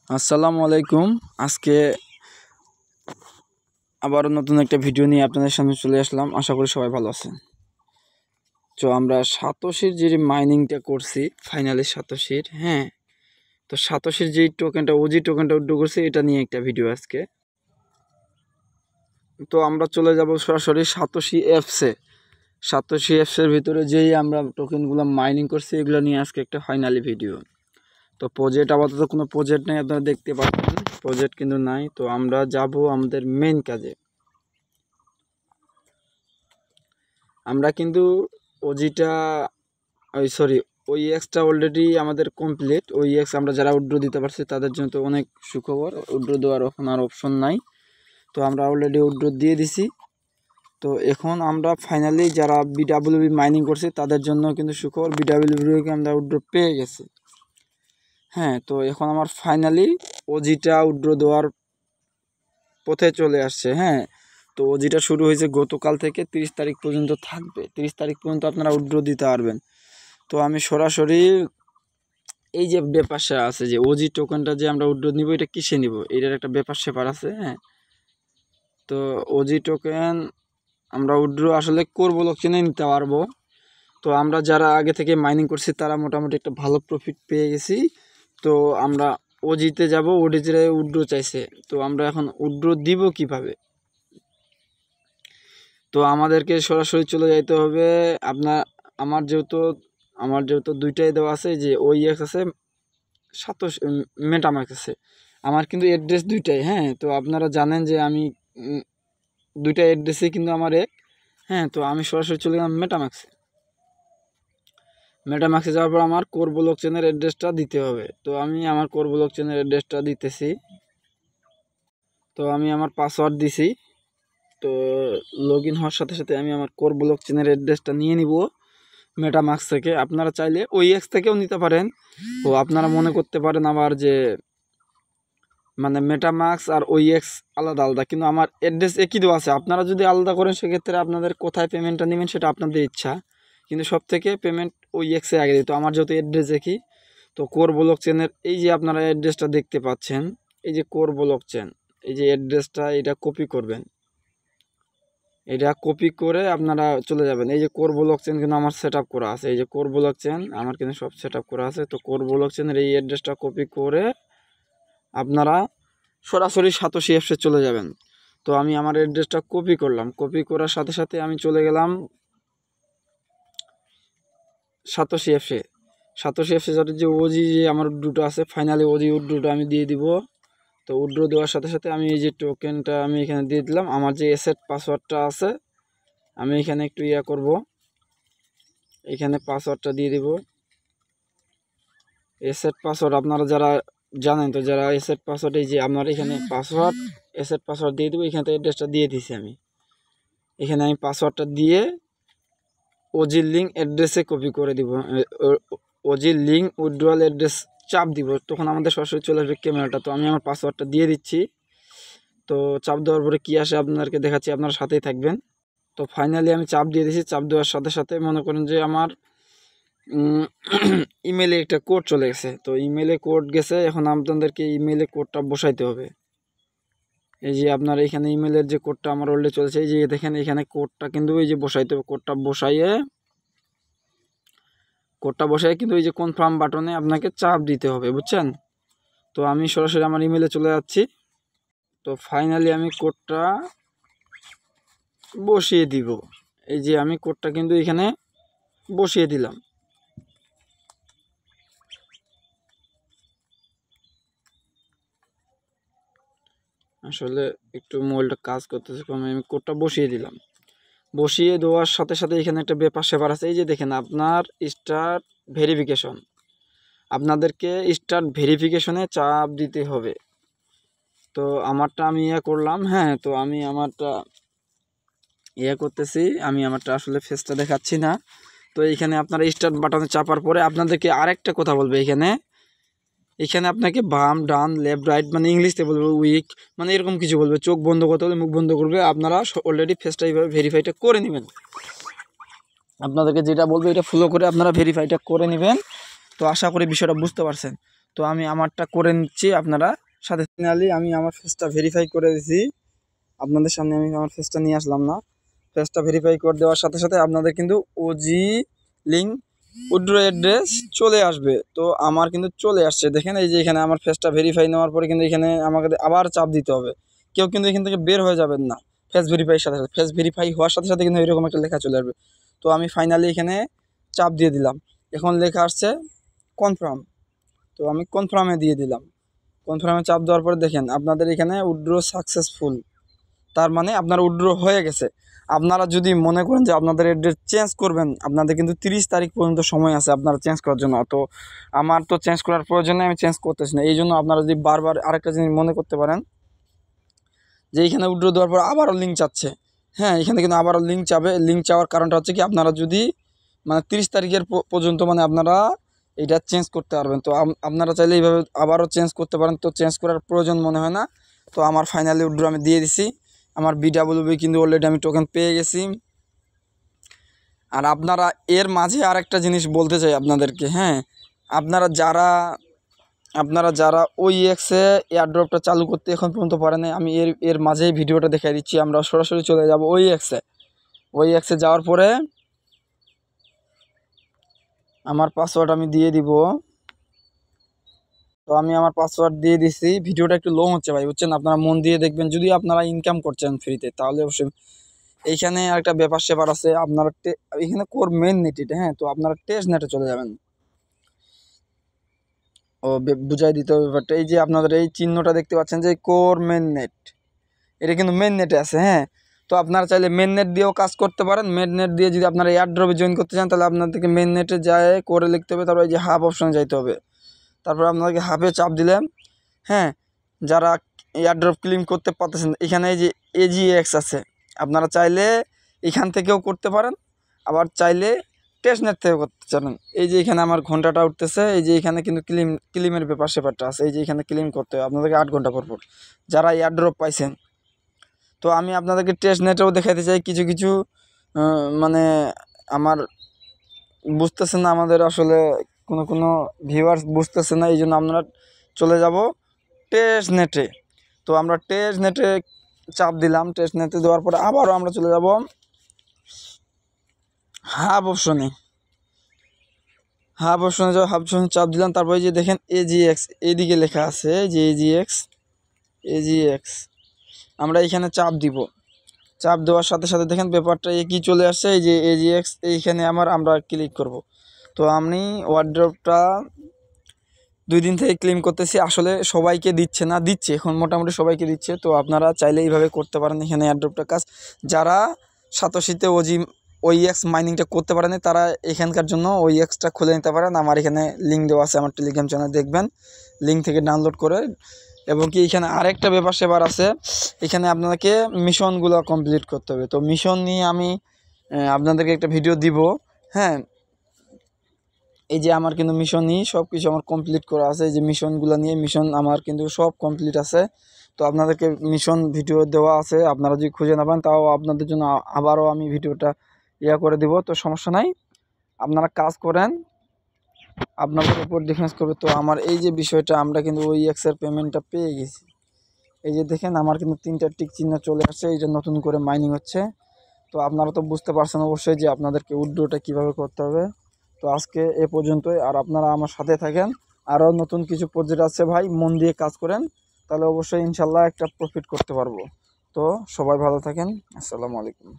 আসসালামু আলাইকুম। আজকে আবার নতুন একটা ভিডিও নিয়ে আপনাদের সামনে চলে আসলাম। আশা করি সবাই ভালো আছেন। তো আমরা সাতোশির যে মাইনিংটা করছি ফাইনালি সাতোশির, তো সাতোশির যে টোকেনটা ওজি টোকেনটা উইথড্র করছি এটা নিয়ে একটা ভিডিও আজকে। তো আমরা চলে যাব সরাসরি সাতোশি অ্যাপসে। সাতোশি অ্যাপসের ভিতরে যেই আমরা টোকেনগুলো মাইনিং করছি এগুলো নিয়ে আজকে একটা ফাইনালি ভিডিও। তো প্রজেক্ট আপাতত কোনো প্রজেক্ট নেই, আপনারা দেখতে পাচ্ছেন প্রজেক্ট কিন্তু নাই। তো আমরা যাব আমাদের মেইন কাজে। আমরা কিন্তু ওজিটা ওই এক্সটা অলরেডি আমাদের কমপ্লিট। ওই এক্স আমরা যারা উইথড্র দিতে পারছি তাদের জন্য তো অনেক সুখবর, উইথড্র দেওয়ার এখন আর অপশন নাই। তো আমরা অলরেডি উইথড্র দিয়ে দিছি। তো এখন আমরা ফাইনালি যারা বিডাব্লিউবি মাইনিং করছি তাদের জন্য কিন্তু সুখবর, বিডাব্লিউবিকে আমরা উইথড্র পেয়ে গেছি। তো এখন আমার ফাইনালি ওজিটা উইথড্র দেওয়ার পথে চলে আসছে। তো ওজিটা শুরু হয়েছে গতকাল থেকে 30 তারিখ পর্যন্ত থাকবে। 30 তারিখ পর্যন্ত আপনারা উইথড্র দিতে পারবেন। তো আমি সরাসরি এই যে ব্যাপারটা আছে যে ওজি টোকেনটা যে আমরা উইথড্র নিব এটা কিসে নিব এটার একটা ব্যাপার স্যাপার আছে। তো ওজি টোকেন আমরা উইথড্র আসলে করবো ব্লকচেনে নিতে পারবো। তো আমরা যারা আগে থেকে মাইনিং করছি তারা মোটামুটি একটা ভালো প্রফিট পেয়ে গেছি। তো আমরা ওজিতে যাব, ওজিতে উইথড্র চাইছে। তো আমরা এখন উইথড্র দিব কিভাবে? তো আমাদেরকে সরাসরি চলে যাইতে হবে আমার যেহেতু দুইটাই দেওয়া আছে, যে ওই এক্স আছে সাতোশি মেটামাক্স আছে। আমার কিন্তু অ্যাড্রেস দুইটাই। তো আপনারা জানেন যে আমি দুইটা অ্যাড্রেসে কিন্তু আমার এক। তো আমি সরাসরি চলে গেলাম মেটামাক্সে যাওয়ার পর আমার কোর ব্লকচেনের অ্যাড্রেসটা দিতে হবে। তো আমি আমার কোর ব্লকচেনের অ্যাড্রেসটা দিতেছি। তো আমি আমার পাসওয়ার্ড দিছি। তো লগ ইন হওয়ার সাথে সাথে আমি আমার কোর ব্লকচেনের অ্যাড্রেসটা নিয়ে নিব মেটামাক্স থেকে। আপনারা চাইলে ওই এক্স থেকেও নিতে পারেন। তো আপনারা মনে করতে পারেন আবার যে মানে মেটামাক্স আর ওই এক্স আলাদা আলাদা, কিন্তু আমার অ্যাড্রেস একই দেওয়া আছে। আপনারা যদি আলাদা করেন সেক্ষেত্রে আপনাদের কোথায় পেমেন্টটা নেবেন সেটা আপনাদের ইচ্ছা, কিন্তু সব থেকে পেমেন্ট ওই এক্সে আগে দিই। তো আমার যেহেতু অ্যাড্রেস একই, তো কোর ব্লকচেনের এই যে আপনারা অ্যাড্রেসটা দেখতে পাচ্ছেন, এই যে কোর ব্লকচেন, এই যে অ্যাড্রেসটা এটা কপি করবেন। এটা কপি করে আপনারা চলে যাবেন। এই যে কোর ব্লকচেন কিন্তু আমার সেট আপ করা আছে, এই যে কোর ব্লকচেন আমার কিন্তু সব সেট আপ করা আছে। তো কোর ব্লকচেনের এই অ্যাড্রেসটা কপি করে আপনারা সরাসরি সাতোশি অ্যাপসে চলে যাবেন। তো আমি আমার অ্যাড্রেসটা কপি করলাম, কপি করার সাথে সাথে আমি চলে গেলাম সাতোশি অ্যাপসে। সাতোশি অ্যাপসে যাতে যে ওজি যে আমার উইথড্রটা আছে ফাইনালি ওজি উইথড্রটা আমি দিয়ে দিব। তো উইথড্র দেওয়ার সাথে সাথে আমি এই যে টোকেনটা আমি এখানে দিয়ে দিলাম। আমার যে এসেট পাসওয়ার্ডটা আছে আমি এখানে একটু করব, এখানে পাসওয়ার্ডটা দিয়ে দিব। এসেট পাসওয়ার্ড আপনারা যারা জানেন, তো যারা এসেট পাসওয়ার্ড, এই যে আপনার এখানে পাসওয়ার্ড এসেট পাসওয়ার্ড দিয়ে দেবো। এখানে তো অ্যাড্রেসটা দিয়ে দিছি আমি, এখানে আমি পাসওয়ার্ডটা দিয়ে ওজির লিঙ্ক অ্যাড্রেসে কপি করে দিব। ওজির লিঙ্ক উইথড্রয়াল অ্যাড্রেস চাপ দিব, তখন আমাদের সরাসরি চলে আসবে ক্যামেরাটা। তো আমি আমার পাসওয়ার্ডটা দিয়ে দিচ্ছি। তো চাপ দেওয়ার পরে কী আসে আপনাদেরকে দেখাচ্ছি, আপনারা সাথেই থাকবেন। তো ফাইনালি আমি চাপ দিয়ে দিয়েছি। চাপ দেওয়ার সাথে সাথে মনে করেন যে আমার ইমেলে একটা কোড চলে গেছে। তো ইমেলে কোড গেছে, এখন আপনাদেরকে ইমেলে কোডটা বসাইতে হবে। এই যে আপনার এখানে ইমেলের যে কোডটা আমার অলরেডি চলেছে, এই যে দেখেন এখানে কোডটা কিন্তু এই যে বসাইতে হবে। কোডটা বসাইয়ে কিন্তু এই যে কনফার্ম বাটনে আপনাকে চাপ দিতে হবে, বুঝছেন? তো আমি সরাসরি আমার ইমেলে চলে যাচ্ছি। তো ফাইনালি আমি কোডটা বসিয়ে দিব। এই যে আমি কোডটা কিন্তু এখানে বসিয়ে দিলাম। আসলে একটু মোবাইলটা কাজ করতেছে কম, আমি কোডটা বসিয়ে দিলাম। বসিয়ে দেওয়ার সাথে সাথে এখানে একটা ব্যাপার স্যাপার আছে। এই যে দেখেন আপনার স্টার্ট ভেরিফিকেশন, আপনাদেরকে স্টার্ট ভেরিফিকেশনে চাপ দিতে হবে। তো আমারটা আমি করলাম। তো আমি আমারটা করতেছি। আমি আমারটা আসলে ফেসটা দেখাচ্ছি না। তো এইখানে আপনারা স্টার্ট বাটনে চাপার পরে আপনাদেরকে আরেকটা কথা বলবে, এখানে আপনাকে বাম ডান লেফট রাইট মানে ইংলিশে বলবে, উইক মানে এরকম কিছু বলবে। চোখ বন্ধ করতে হলে মুখ বন্ধ করবে। আপনারা অলরেডি ফেসটা এইভাবে ভেরিফাইটা করে নেবেন। আপনাদেরকে যেটা বলবে এটা ফলো করে আপনারা ভেরিফাইটা করে নেবেন। তো আশা করি বিষয়টা বুঝতে পারছেন। তো আমি আমারটা করে নিচ্ছি, আপনারা সাথে। ফাইনালি আমি আমার ফেসটা ভেরিফাই করে দিয়েছি, আপনাদের সামনে আমি আমার ফেসটা নিয়ে আসলাম না। ফেসটা ভেরিফাই করে দেওয়ার সাথে সাথে আপনাদের কিন্তু ওজি লিঙ্ক উইথড্র অ্যাড্রেস চলে আসবে। তো আমার কিন্তু চলে আসছে, দেখেন এই যে এখানে আমার ফেসটা ভেরিফাই নেওয়ার পরে কিন্তু এখানে আমাকে আবার চাপ দিতে হবে। কেউ কিন্তু এখান থেকে বের হয়ে যাবেন না। ফেস ভেরিফাইয়ের সাথে সাথে, ফেস ভেরিফাই হওয়ার সাথে সাথে কিন্তু এরকম একটা লেখা চলে আসবে। তো আমি ফাইনালি এখানে চাপ দিয়ে দিলাম, এখন লেখা আসছে কনফার্ম। তো আমি কনফার্মে দিয়ে দিলাম। কনফার্মে চাপ দেওয়ার পরে দেখেন আপনাদের এখানে উইথড্র সাকসেসফুল, তার মানে আপনার উইথড্র হয়ে গেছে। আপনারা যদি মনে করেন যে আপনাদের অ্যাড্রেস চেঞ্জ করবেন, আপনাদের কিন্তু 30 তারিখ পর্যন্ত সময় আছে আপনারা চেঞ্জ করার জন্য। তো আমার তো চেঞ্জ করার প্রয়োজনে আমি চেঞ্জ করতেছি না। এই জন্য আপনারা যদি বারবার আরেকটা জিনিস মনে করতে পারেন যে এইখানে উইথড্র দেওয়ার পর আবারও লিঙ্ক চাচ্ছে, হ্যাঁ এখানে কিন্তু আবারও লিঙ্ক চাবে। লিঙ্ক চাওয়ার কারণটা হচ্ছে কি, আপনারা যদি মানে 30 তারিখের পর্যন্ত মানে আপনারা এটা চেঞ্জ করতে পারবেন। তো আপনারা চাইলে এইভাবে আবারও চেঞ্জ করতে পারেন, তো চেঞ্জ করার প্রয়োজন মনে হয় না। তো আমার ফাইনালি উইথড্র আমি দিয়ে দিছি, আমার বিডাব্লিউবি কিন্তু অলরেডি আমি টোকেন পেয়ে গেছি। আর আপনারা এর মাঝে আরেকটা জিনিস বলতে চাই আপনাদেরকে, হ্যাঁ আপনারা যারা ওইএক্সে এয়ারড্রপটা চালু করতে এখন পর্যন্ত পারেন নাই, আমি এর মাঝেই ভিডিওটা দেখাই দিচ্ছি। আমরা সরাসরি চলে যাব ওইএক্সে যাওয়ার পরে আমার পাসওয়ার্ড আমি দিয়ে দিব। তো আমি আমার পাসওয়ার্ড দিয়ে দিছি। ভিডিওটা একটু লং হচ্ছে ভাই, বুঝছেন, আপনারা মন দিয়ে দেখবেন যদি আপনারা ইনকাম করছেন ফ্রিতে, তাহলে অবশ্যই। এইখানে একটা ব্যাপার স্যাপার আছে, আপনারা এখানে কোর মেন নেট এটা, হ্যাঁ তো আপনারা টেস্ট নেটে চলে যাবেন। ও বুঝাই দিতে হবে ব্যাপারটা। এই যে আপনাদের এই চিহ্নটা দেখতে পাচ্ছেন যে কোর মেন নেট, এটা কিন্তু মেন নেটে আছে, হ্যাঁ। তো আপনারা চাইলে মেন নেট দিয়েও কাজ করতে পারেন। মেন নেট দিয়ে যদি আপনারা এয়ারড্রপে জয়েন করতে চান, তাহলে আপনাদেরকে মেন নেটে যায় করে লিখতে হবে, তারপর এই যে হাব অপশনে যাইতে হবে। তারপর আপনাদেরকে হাবে চাপ দিলেন, হ্যাঁ। যারা এয়ারড্রপ ক্লেম করতে পারতেছেন, এখানে এই যে এজিএক্স আছে, আপনারা চাইলে এখান থেকেও করতে পারেন, আবার চাইলে টেস্ট নেট থেকেও করতে চান। এই যে এখানে আমার ঘন্টাটা উঠতেছে, এই যে এখানে কিন্তু ক্লেমের ব্যাপার স্যাপারটা আছে। এই যে এখানে ক্লেম করতে হবে আপনাদেরকে 8 ঘন্টা পর। যারা এয়ারড্রপ পাইছেন, তো আমি আপনাদেরকে টেস্ট নেটেও দেখাতে চাই কিছু কিছু মানে আমার বুঝতেছে না, আমাদের আসলে কোনো ভিউয়ার্স বুঝতেছে না, এই জন্য আপনারা চলে যাব টেস্ট নেটে। তো আমরা টেস্ট নেটে চাপ দিলাম, টেস্ট নেটে দেওয়ার পরে আবারও আমরা চলে যাব হাব অপশনে। হাব অপশনে চাপ দিলাম। তারপরে যে দেখেন এজিএক্স এইদিকে লেখা আছে, যে এজিএক্স আমরা এখানে চাপ দিব। চাপ দেওয়ার সাথে সাথে দেখেন পেপারটা কি চলে আসছে, এই যে এজিএক্স এইখানে আমরা ক্লিক করব। তো আমি ওয়ার্ড্রপটা 2 দিন থেকে ক্লেম করতেছি, আসলে সবাইকে দিচ্ছে না, দিচ্ছে এখন মোটামুটি সবাইকে দিচ্ছে। তো আপনারা চাইলে এইভাবে করতে পারেন এখানে এয়ারড্রপটা কাজ। যারা সাতোশিতে ওইএক্স মাইনিংটা করতে পারেন তারা এখানকার জন্য ওইএক্সটা খুলে নিতে পারেন। আমার এখানে লিঙ্ক দেওয়া আছে, আমার টেলিগ্রাম চ্যানেল দেখবেন, লিঙ্ক থেকে ডাউনলোড করে। এবং কি এখানে আরেকটা ব্যাপার সেবার আছে, এখানে আপনাদেরকে মিশনগুলো কমপ্লিট করতে হবে। তো মিশন নিয়ে আমি আপনাদেরকে একটা ভিডিও দিব, হ্যাঁ। এই যে আমার কিন্তু মিশন নিয়ে সব কিছু আমার কমপ্লিট করা আছে, এই যে মিশনগুলো নিয়ে মিশন আমার কিন্তু সব কমপ্লিট আছে। তো আপনাদেরকে মিশন ভিডিও দেওয়া আছে, আপনারা যদি খুঁজে না পান তাও আপনাদের জন্য আবারও আমি ভিডিওটা করে দিব। তো সমস্যা নাই, আপনারা কাজ করেন, আপনাদের উপর ডিফেন্স করবে। তো আমার এই যে বিষয়টা, আমরা কিন্তু ওইএক্সের পেমেন্টটা পেয়ে গেছি। এই যে দেখেন আমার কিন্তু 3টা টিক চিহ্ন চলে আসছে, এই যে নতুন করে মাইনিং হচ্ছে। তো আপনারা তো বুঝতে পারছেন অবশ্যই যে আপনাদেরকে উইথড্রটা কীভাবে করতে হবে। তো আজকে এ পর্যন্তই, আর আপনারা আমার সাথে থাকেন। আরও নতুন কিছু প্রজেক্ট আছে ভাই, মন দিয়ে কাজ করেন, তাহলে অবশ্যই ইনশাল্লাহ একটা প্রফিট করতে পারবো। তো সবাই ভালো থাকেন, আসসালামু আলাইকুম।